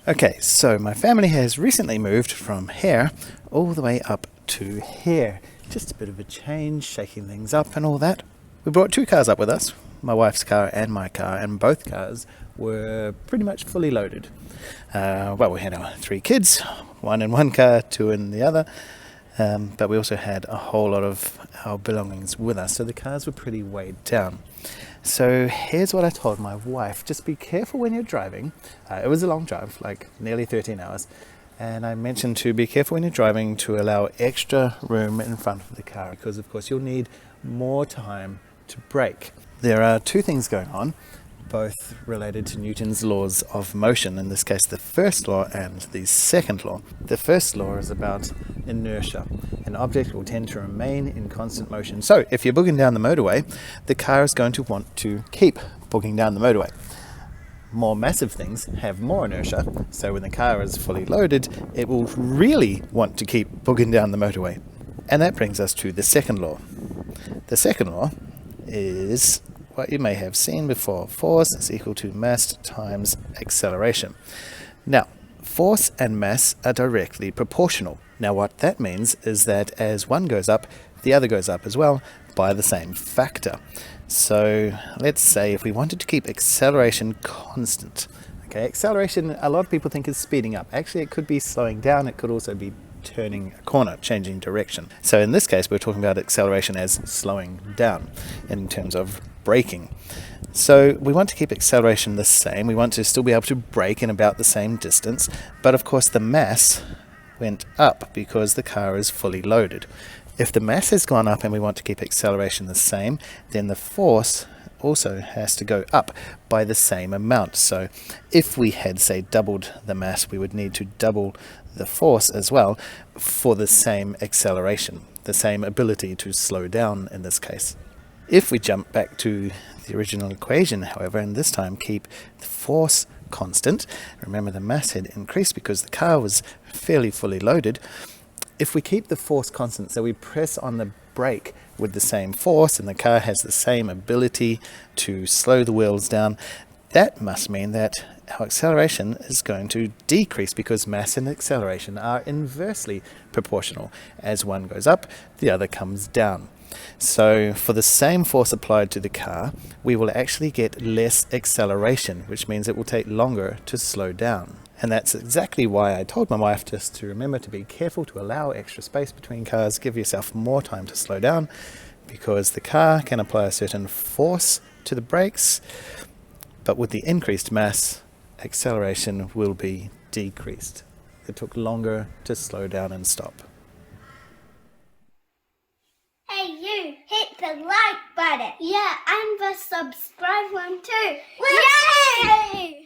Okay, so my family has recently moved from here all the way up to here. Just a bit of a change, shaking things up and all that. We brought two cars up with us, my wife's car and my car, and both cars were pretty much fully loaded. We had our three kids, one in one car, two in the other, but we also had a whole lot of our belongings with us, so the cars were pretty weighed down. So here's what I told my wife: just be careful when you're driving. It was a long drive, like nearly 13 hours, and I mentioned to be careful when you're driving to allow extra room in front of the car, because of course you'll need more time to brake. There are two things going on, both related to Newton's laws of motion, in this case the first law and the second law. The first law is about inertia. An object will tend to remain in constant motion. So if you're boogieing down the motorway, the car is going to want to keep boogieing down the motorway. More massive things have more inertia, so when the car is fully loaded, it will really want to keep boogieing down the motorway. And that brings us to the second law. The second law is what you may have seen before. Force is equal to mass times acceleration. Now, force and mass are directly proportional. Now, what that means is that as one goes up, the other goes up as well by the same factor. So let's say if we wanted to keep acceleration constant. Okay, acceleration, a lot of people think is speeding up. Actually, it could be slowing down. It could also be turning a corner, changing direction. So in this case, we're talking about acceleration as slowing down in terms of braking. So we want to keep acceleration the same. We want to still be able to brake in about the same distance, but of course the mass went up because the car is fully loaded. If the mass has gone up and we want to keep acceleration the same, then the force also has to go up by the same amount. So if we had, say, doubled the mass, we would need to double the force as well for the same acceleration, the same ability to slow down in this case. If we jump back to the original equation, however, and this time keep the force constant, remember the mass had increased because the car was fairly fully loaded. If we keep the force constant, so we press on the brake with the same force and the car has the same ability to slow the wheels down, that must mean that our acceleration is going to decrease because mass and acceleration are inversely proportional. As one goes up, the other comes down. So for the same force applied to the car, we will actually get less acceleration, which means it will take longer to slow down. And that's exactly why I told my wife just to remember to be careful to allow extra space between cars, give yourself more time to slow down, because the car can apply a certain force to the brakes, but with the increased mass, acceleration will be decreased. It took longer to slow down and stop. Hey you, hit the like button. Yeah, and the subscribe one too. Yay!